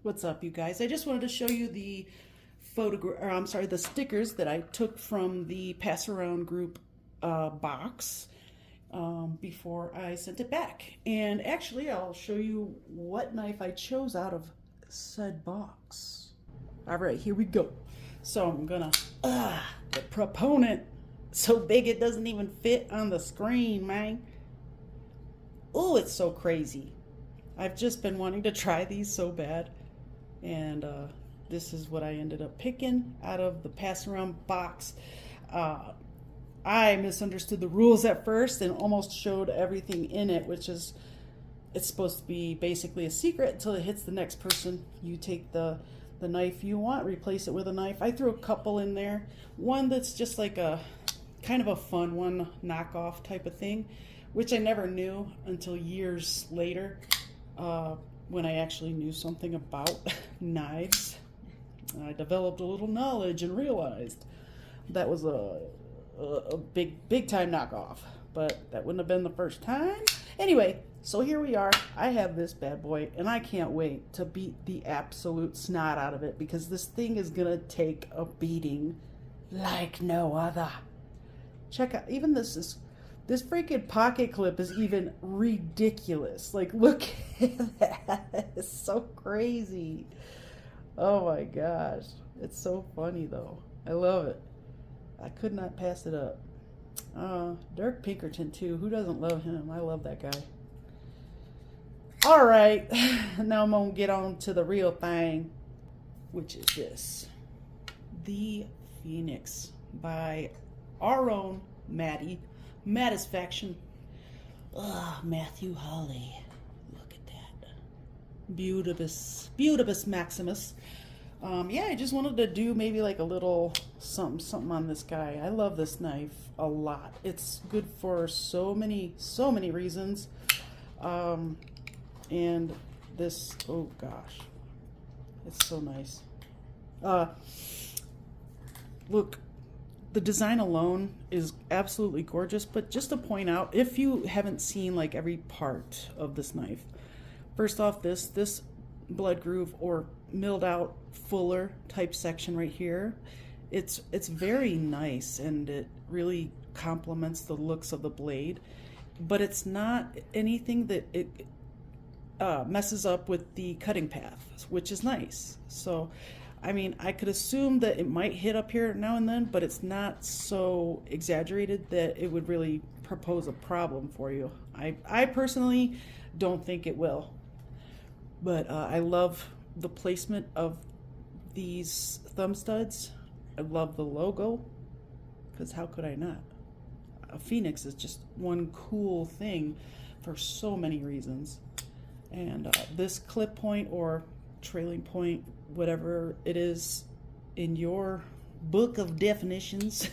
What's up, you guys? I just wanted to show you the the stickers that I took from the pass around group box before I sent it back. And actually, I'll show you what knife I chose out of said box. All right, here we go. So I'm gonna, the proponent, so big it doesn't even fit on the screen, man. Oh, it's so crazy. I've just been wanting to try these so bad. And this is what I ended up picking out of the pass around box. I misunderstood the rules at first and almost showed everything in it, which is, it's supposed to be basically a secret until it hits the next person. You take the knife you want, replace it with a knife. I threw a couple in there. One that's just like a kind of a fun one, knockoff type of thing, which I never knew until years later. When I actually knew something about knives. I developed a little knowledge and realized that was a big time knockoff, but that wouldn't have been the first time. Anyway, so here we are. I have this bad boy and I can't wait to beat the absolute snot out of it because this thing is gonna take a beating like no other. Check out, even this freaking pocket clip is even ridiculous. Like, look at that. It's so crazy. Oh my gosh. It's so funny though. I love it. I could not pass it up. Dirk Pinkerton too. Who doesn't love him? I love that guy. All right. Now I'm going to get on to the real thing, which is this. The Phoenix by our own Maddie. Mattisfaction. Matthew Holly. Look at that. Beautibus Maximus. Yeah, I just wanted to do maybe like a little something on this guy. I love this knife a lot. It's good for so many reasons. And this, oh gosh, it's so nice. Look. The design alone is absolutely gorgeous, but just to point out, if you haven't seen like every part of this knife, first off, this blood groove or milled out fuller type section right here, it's very nice and it really complements the looks of the blade, but it's not anything that it messes up with the cutting path, which is nice. So I mean, I could assume that it might hit up here now and then, but it's not so exaggerated that it would really propose a problem for you. I personally don't think it will. But I love the placement of these thumb studs. I love the logo, because how could I not? A Phoenix is just one cool thing for so many reasons. And this clip point or trailing point, whatever it is in your book of definitions,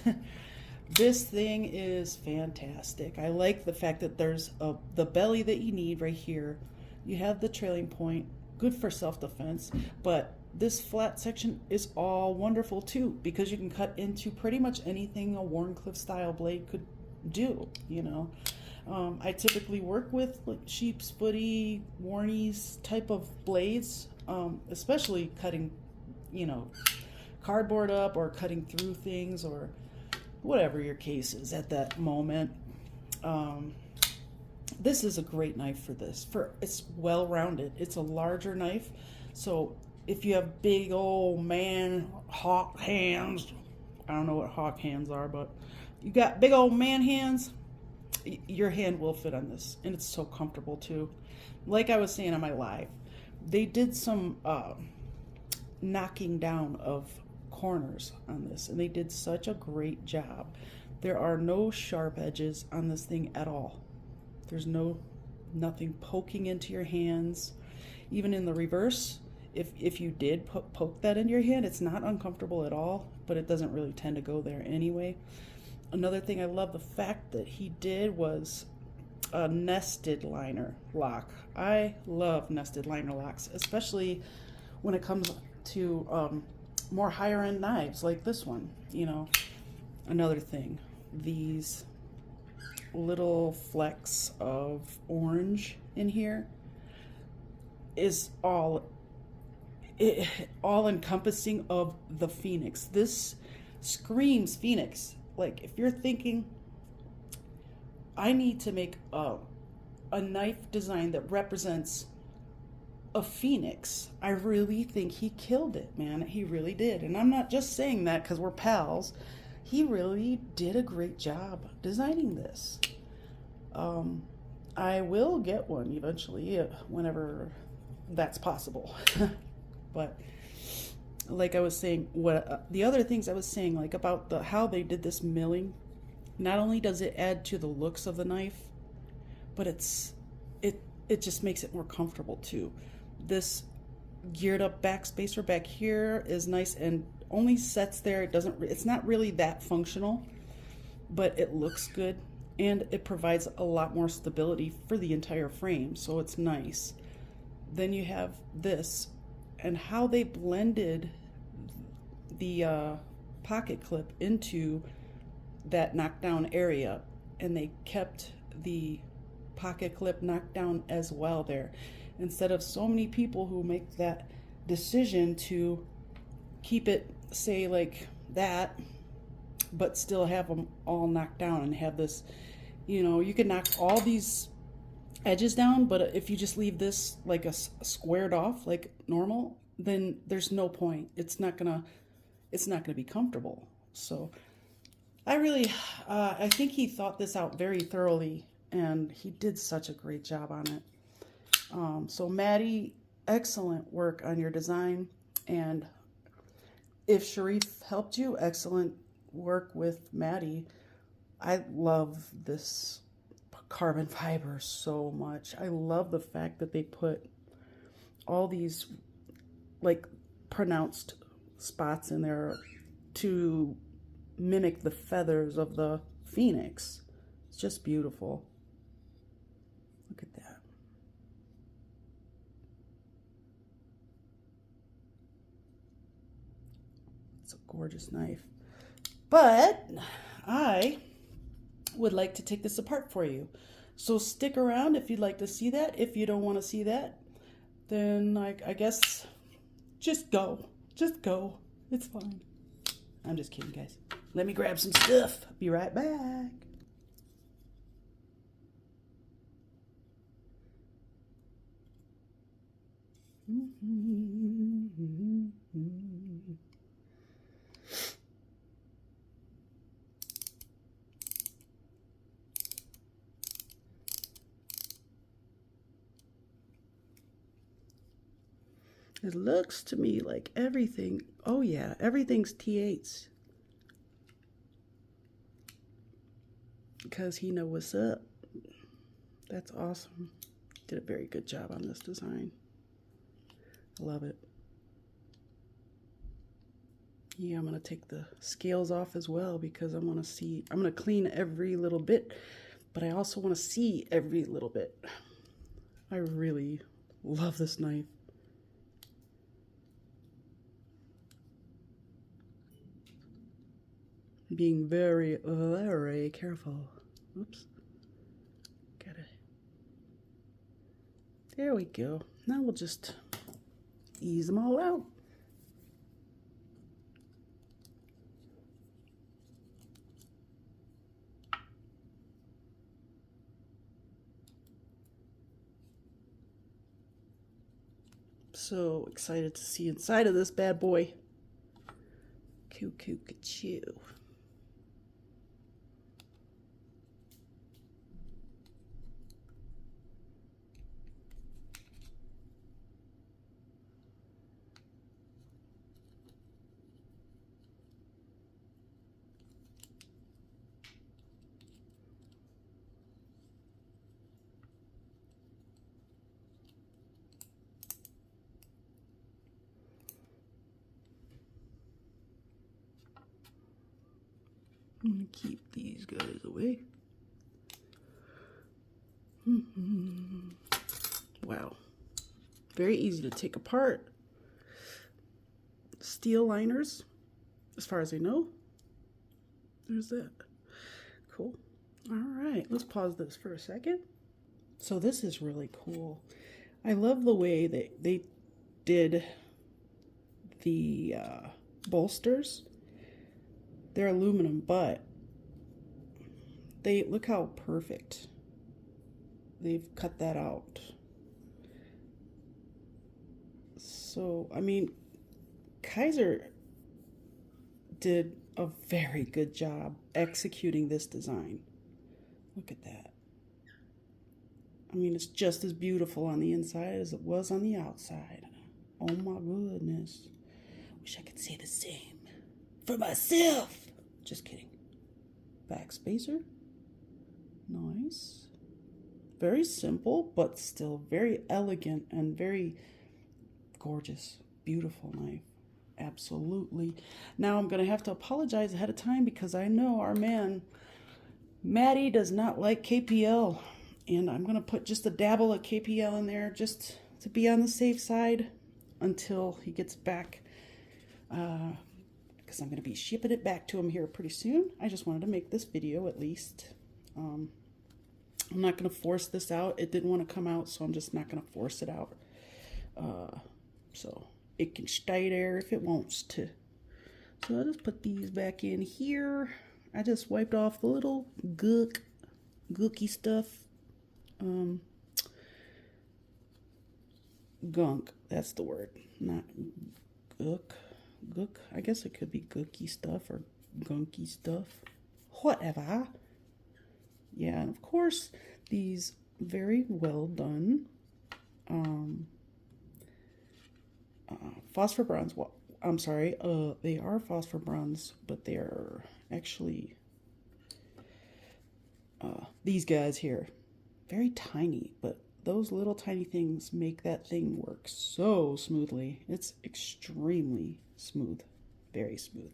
this thing is fantastic. I like the fact that there's the belly that you need right here. You have the trailing point, good for self-defense, but this flat section is all wonderful too, because you can cut into pretty much anything a Wharncliffe style blade could do, you know. I typically work with like sheep's footy, Warnies type of blades, especially cutting, you know, cardboard up or cutting through things or whatever your case is at that moment. This is a great knife for this. It's well-rounded. It's a larger knife, so if you have big old man hawk hands, I don't know what hawk hands are, but you got big old man hands, your hand will fit on this, and it's so comfortable too. Like I was saying on my live, they did some knocking down of corners on this, and they did such a great job. There are no sharp edges on this thing at all. There's nothing poking into your hands. Even in the reverse, if you did poke that into your hand, it's not uncomfortable at all, but it doesn't really tend to go there anyway. Another thing I love the fact that he did was a nested liner lock. I love nested liner locks, especially when it comes to more higher end knives like this one, you know. Another thing, these little flecks of orange in here is all all encompassing of the Phoenix. This screams Phoenix. Like, if you're thinking, I need to make a knife design that represents a phoenix, I really think he killed it, man. He really did. And I'm not just saying that because we're pals. He really did a great job designing this. I will get one eventually, whenever that's possible. But like I was saying, what the other things I was saying, like about the how they did this milling, not only does it add to the looks of the knife, but it just makes it more comfortable too. This geared up back spacer back here is nice and only sets there. It's not really that functional, but it looks good and it provides a lot more stability for the entire frame, so it's nice. Then you have this and how they blended the pocket clip into that knockdown area, and they kept the pocket clip knocked down as well there, instead of so many people who make that decision to keep it, say, like that, but still have them all knocked down and have this, you know, you can knock all these edges down, but if you just leave this like a squared off like normal, then there's no point. It's not gonna be comfortable. So I think he thought this out very thoroughly, and he did such a great job on it. So Maddie, excellent work on your design. And if Sharif helped you, excellent work with Maddie. I love this carbon fiber so much. I love the fact that they put all these like pronounced spots in there to mimic the feathers of the phoenix. It's just beautiful. Look at that. It's a gorgeous knife. But I would like to take this apart for you. So stick around if you'd like to see that. If you don't want to see that, then I guess just go. Just go. It's fine. I'm just kidding, guys. Let me grab some stuff. Be right back. It looks to me like everything, oh yeah, everything's T8s. Because he knows what's up. That's awesome. Did a very good job on this design. I love it. Yeah, I'm going to take the scales off as well because I want to see, I'm going to clean every little bit, but I also want to see every little bit. I really love this knife. Being very, very careful. Oops. Got it. There we go. Now we'll just ease them all out. So excited to see inside of this bad boy. Coo-coo-ca-choo. I'm gonna keep these guys away. Wow. Very easy to take apart. Steel liners, as far as I know. There's that. Cool. All right, let's pause this for a second. So this is really cool. I love the way that they did the bolsters. They're aluminum, but they look how perfect they've cut that out. So, I mean, Kaiser did a very good job executing this design. Look at that. I mean, it's just as beautiful on the inside as it was on the outside. Oh my goodness. Wish I could say the same for myself. Just kidding. Back spacer. Nice. Very simple, but still very elegant and very gorgeous. Beautiful knife. Absolutely. Now I'm going to have to apologize ahead of time because I know our man, Maddie, does not like KPL. And I'm going to put just a dabble of KPL in there just to be on the safe side until he gets back. Because I'm going to be shipping it back to him here pretty soon. I just wanted to make this video at least. I'm not going to force this out. It didn't want to come out, so I'm just not going to force it out. So it can stay there if it wants to. So I'll just put these back in here. I just wiped off the little gooky stuff. Gunk, that's the word, not gook. I guess it could be gooky stuff or gunky stuff, whatever. Yeah, and of course these very well done phosphor bronze. Well, I'm sorry, they are phosphor bronze, but they are actually these guys here. Very tiny, but those little tiny things make that thing work so smoothly. It's extremely smooth, very smooth.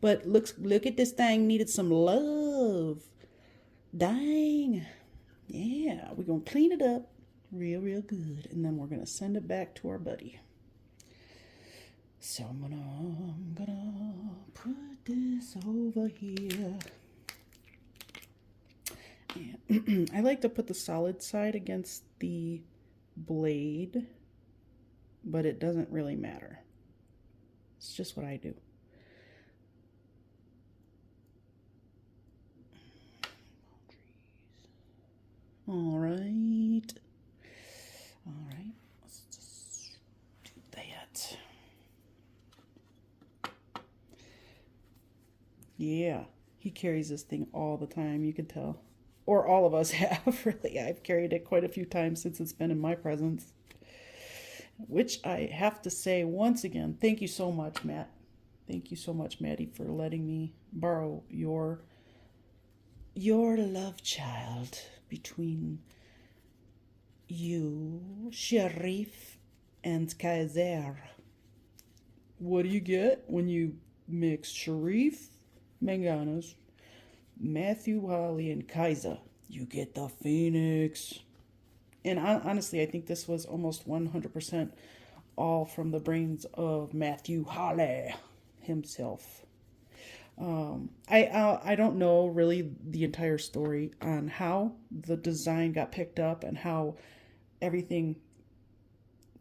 But look at this thing, needed some love. Dang. Yeah, we're gonna clean it up real good, and then we're gonna send it back to our buddy. So I'm gonna put this over here. And I like to put the solid side against the blade, but it doesn't really matter. It's just what I do. All right. Let's just do that. Yeah, he carries this thing all the time, you can tell. Or all of us have, really. I've carried it quite a few times since it's been in my presence. Which I have to say once again, thank you so much, Matt. Thank you so much, Maddie, for letting me borrow your love child between you, Sharif, and Kaiser. What do you get when you mix Sharif, Manganas, Matthew, Holly, and Kaiser? You get the Phoenix. And honestly, I think this was almost 100% all from the brains of Matthew Holly himself. I don't know really the entire story on how the design got picked up and how everything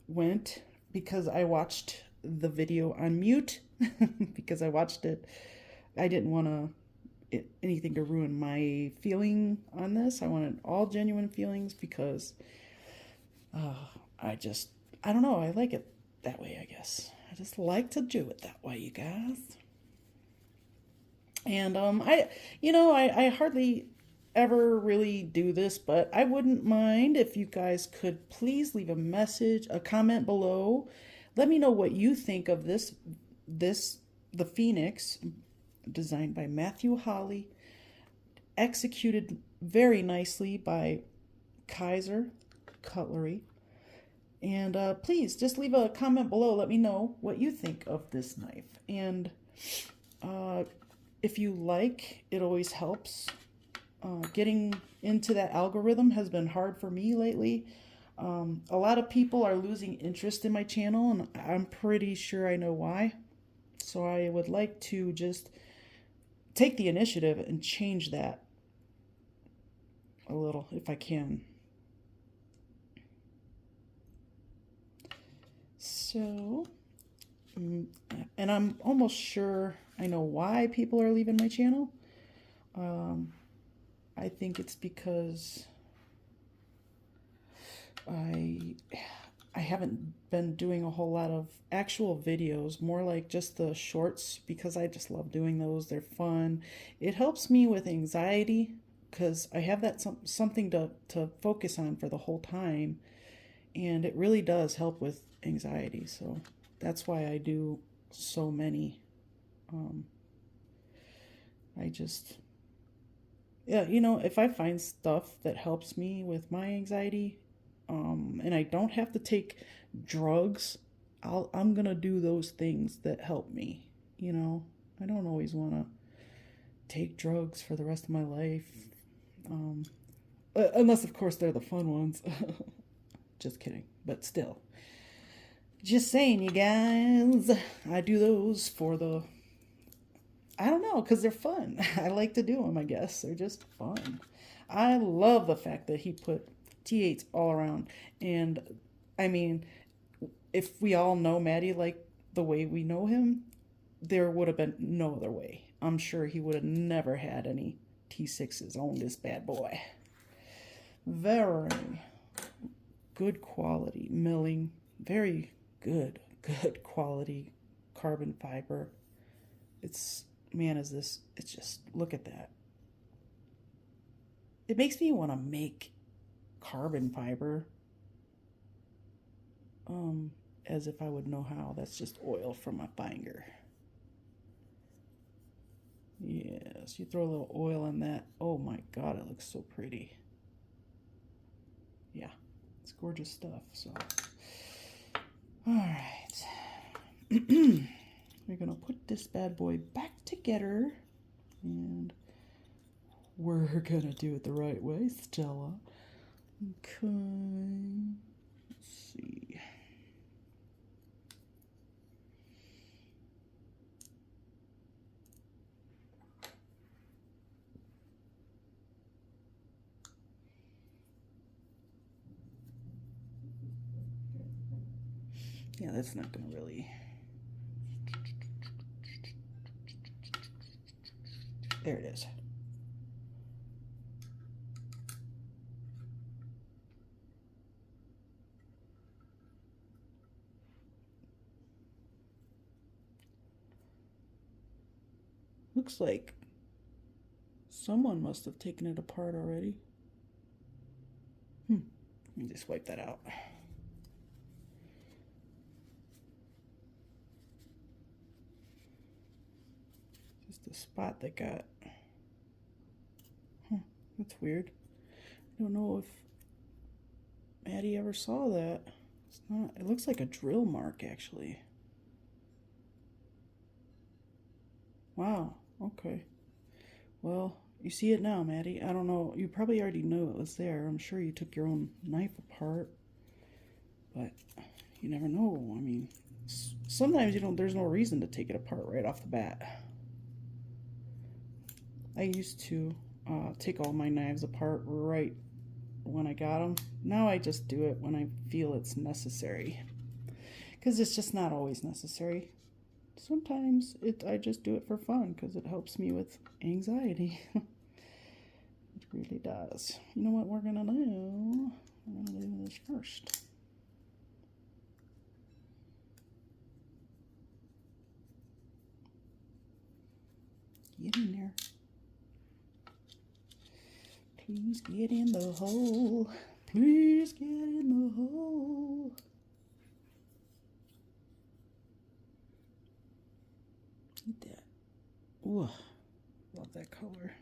went, because I watched the video on mute because I watched it. I didn't want anything to ruin my feeling on this. I wanted all genuine feelings because I don't know. I like it that way, I guess. I just like to do it that way, you guys. And I hardly ever really do this, but I wouldn't mind if you guys could please leave a comment below. Let me know what you think of the Phoenix, designed by Matthew Holly, executed very nicely by Artisan Cutlery. And please just leave a comment below. Let me know what you think of this knife. And if you like, it always helps. Getting into that algorithm has been hard for me lately. A lot of people are losing interest in my channel, and I'm pretty sure I know why. So I would like to just take the initiative and change that a little if I can. So And I'm almost sure I know why people are leaving my channel. I think it's because I haven't been doing a whole lot of actual videos, more like just the shorts, because I just love doing those. They're fun. It helps me with anxiety because I have that something to focus on for the whole time, and it really does help with anxiety. So that's why I do so many. I just, yeah, you know, if I find stuff that helps me with my anxiety, and I don't have to take drugs, I'm gonna do those things that help me. You know, I don't always want to take drugs for the rest of my life, unless of course they're the fun ones. Just kidding, but still, just saying, you guys, I do those for the, I don't know, because they're fun. I like to do them, I guess. They're just fun. I love the fact that he put T8s all around. And, I mean, if we all know Maddie like the way we know him, there would have been no other way. I'm sure he would have never had any T6s on this bad boy. Very good quality milling. Very good quality carbon fiber. It's, man, is this, it's just, look at that. It makes me want to make carbon fiber, as if I would know how. That's just oil from my finger. Yes, you throw a little oil in that. Oh my God, it looks so pretty. Yeah, it's gorgeous stuff. So, all right. We're gonna put this bad boy back together, and we're gonna do it the right way, Stella. Okay, let's see. Yeah, that's not gonna really. There it is. Looks like someone must have taken it apart already. Let me just wipe that out. Just a spot that got, that's weird. I don't know if Maddie ever saw that. It's not, it looks like a drill mark actually. Wow, okay. Well, you see it now, Maddie. I don't know, you probably already knew it was there. I'm sure you took your own knife apart, but you never know. I mean, sometimes you don't, there's no reason to take it apart right off the bat. I used to take all my knives apart right when I got them. Now I just do it when I feel it's necessary, because it's just not always necessary. Sometimes I just do it for fun because it helps me with anxiety. It really does. You know what we're gonna do? We're gonna do this first. Get in there. Please get in the hole. Please get in the hole. Look at that. Ooh, love that color.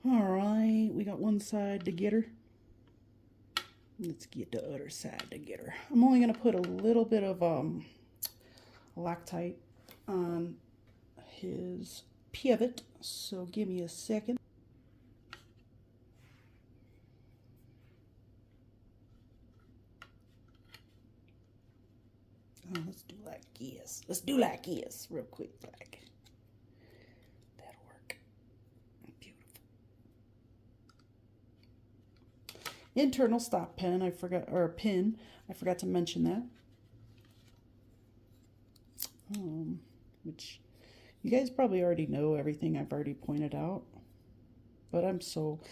All right, we got one side to get her. Let's get the other side to get her. I'm only gonna put a little bit of Loctite on his pivot, so give me a second. Oh, let's do like this. Let's do like this real quick, like that'll work. Beautiful. Internal stop pin, I forgot, or pin. I forgot to mention that. which you guys probably already know everything I've already pointed out. But I still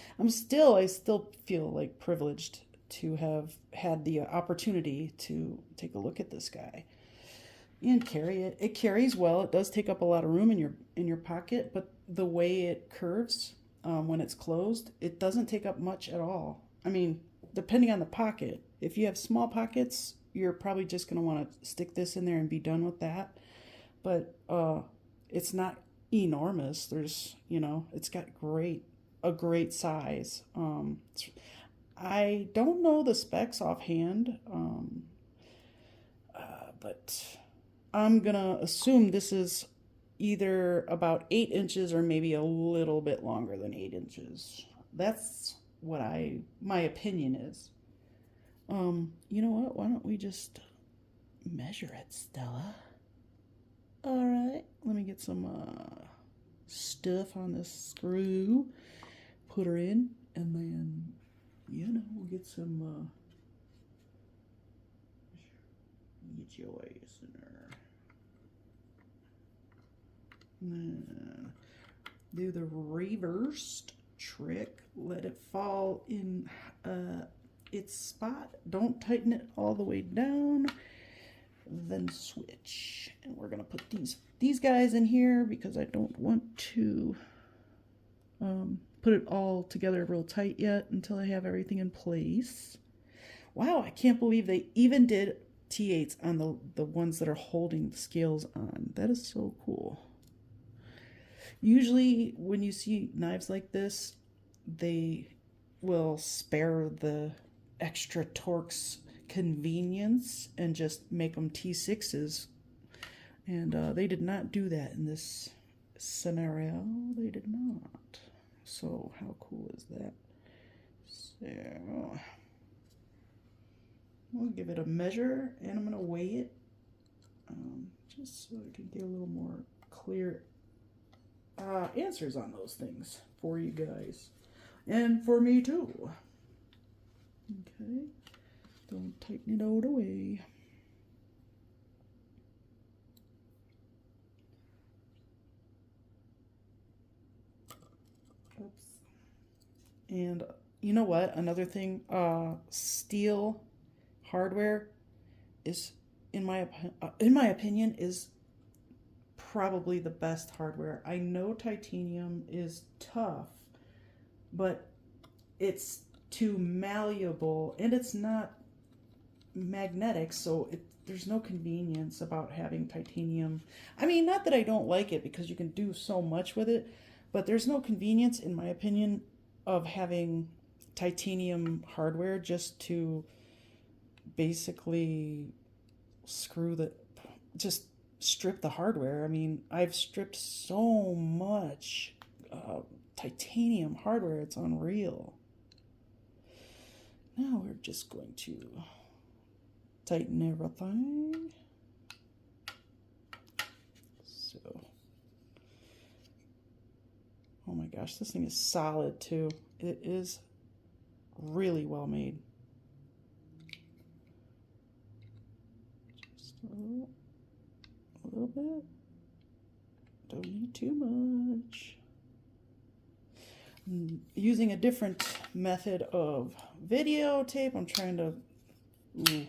feel like privileged to have had the opportunity to take a look at this guy and carry it. It carries well. It does take up a lot of room in your pocket, but the way it curves when it's closed, it doesn't take up much at all. I mean, depending on the pocket. If you have small pockets, you're probably just going to want to stick this in there and be done with that. But it's not enormous. There's, it's got a great size. I don't know the specs offhand, but I'm gonna assume this is either about 8 inches or maybe a little bit longer than 8 inches. That's what my opinion is. You know what? Why don't we just measure it, Stella? All right, let me get some stuff on this screw, put her in, and then we'll get some joys in her, and then do the reversed trick. Let it fall in its spot. Don't tighten it all the way down. Then switch, and we're gonna put these guys in here because I don't want to put it all together real tight yet until I have everything in place. Wow, I can't believe they even did T8s on the ones that are holding the scales on. That is so cool. Usually when you see knives like this, they will spare the extra Torx convenience and just make them T6s, and they did not do that in this scenario. They did not. So how cool is that? So we'll give it a measure, and I'm gonna weigh it just so I can get a little more clear answers on those things for you guys and for me too. Okay. Don't tighten it all the way. Oops. And you know what? Another thing, steel hardware is, in my opinion, is probably the best hardware. I know titanium is tough, but it's too malleable, and it's not magnetic, so there's no convenience about having titanium. I mean, not that I don't like it, because you can do so much with it, but there's no convenience, in my opinion, of having titanium hardware just to basically just strip the hardware. I mean, I've stripped so much titanium hardware, it's unreal. Now we're just going to tighten everything. So, oh my gosh, this thing is solid too. It is really well made. Just a little bit. Don't need too much. I'm using a different method of videotape. I'm trying to, ooh,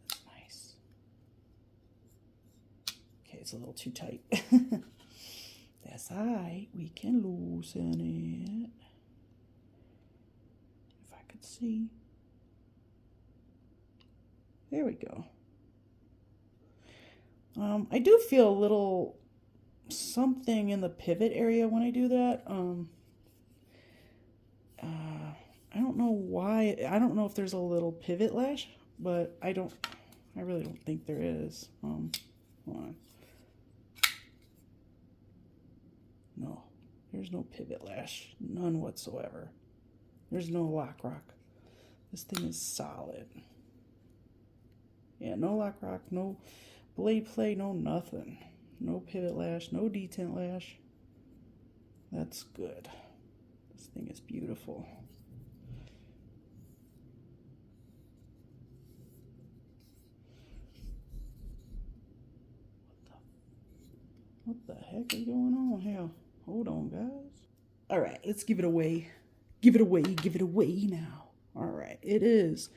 that's nice. Okay, it's a little too tight. That's all right, we can loosen it. If I could see. There we go. I do feel a little something in the pivot area when I do that. I don't know why. I don't know if there's a little pivot lash, but I really don't think there is. Hold on. No, there's no pivot lash, none whatsoever. There's no lock rock. This thing is solid. Yeah, no lock rock, no blade play, no nothing. No pivot lash, no detent lash. That's good. This thing is beautiful. What the heck is going on here? Hold on, guys. All right, let's give it away. Give it away. Give it away now. All right, it is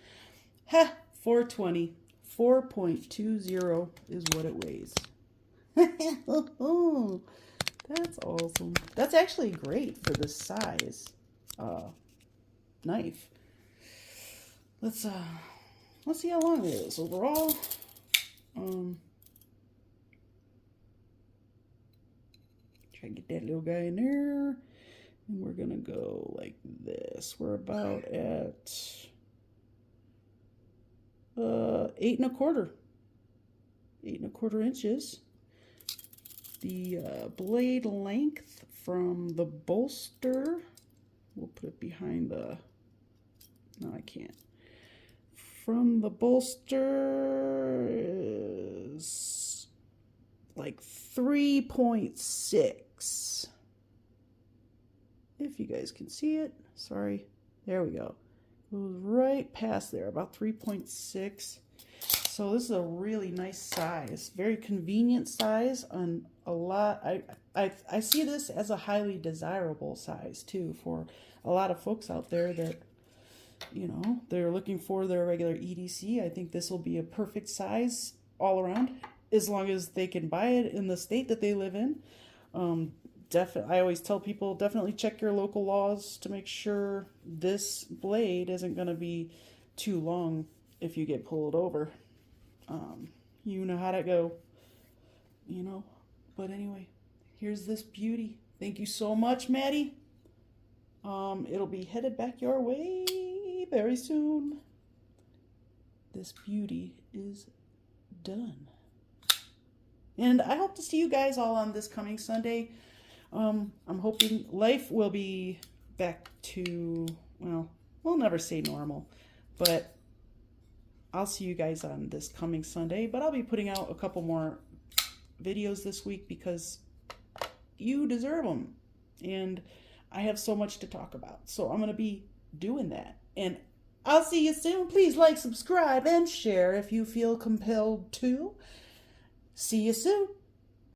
420. 4.20 is what it weighs. That's awesome. That's actually great for this size knife. Let's see how long it is overall. Try to get that little guy in there. And we're gonna go like this. We're about at 8 1/4. 8 1/4 inches. The blade length from the bolster, we'll put it behind the, no, I can't. From the bolster is like 3.6. If you guys can see it, sorry. There we go. Goes right past there, about 3.6. So this is a really nice size, very convenient size on a lot. I see this as a highly desirable size too for a lot of folks out there that, you know, they're looking for their regular EDC. I think this will be a perfect size all around, as long as they can buy it in the state that they live in. I always tell people, definitely check your local laws to make sure this blade isn't going to be too long if you get pulled over. You know how to go, you know. But anyway, here's this beauty. Thank you so much, Maddie. It'll be headed back your way very soon. This beauty is done. And I hope to see you guys all on this coming Sunday. I'm hoping life will be back to, well, we'll never say normal, but I'll see you guys on this coming Sunday. But I'll be putting out a couple more videos this week because you deserve them. And I have so much to talk about. So I'm going to be doing that. And I'll see you soon. Please like, subscribe, and share if you feel compelled to. See you soon.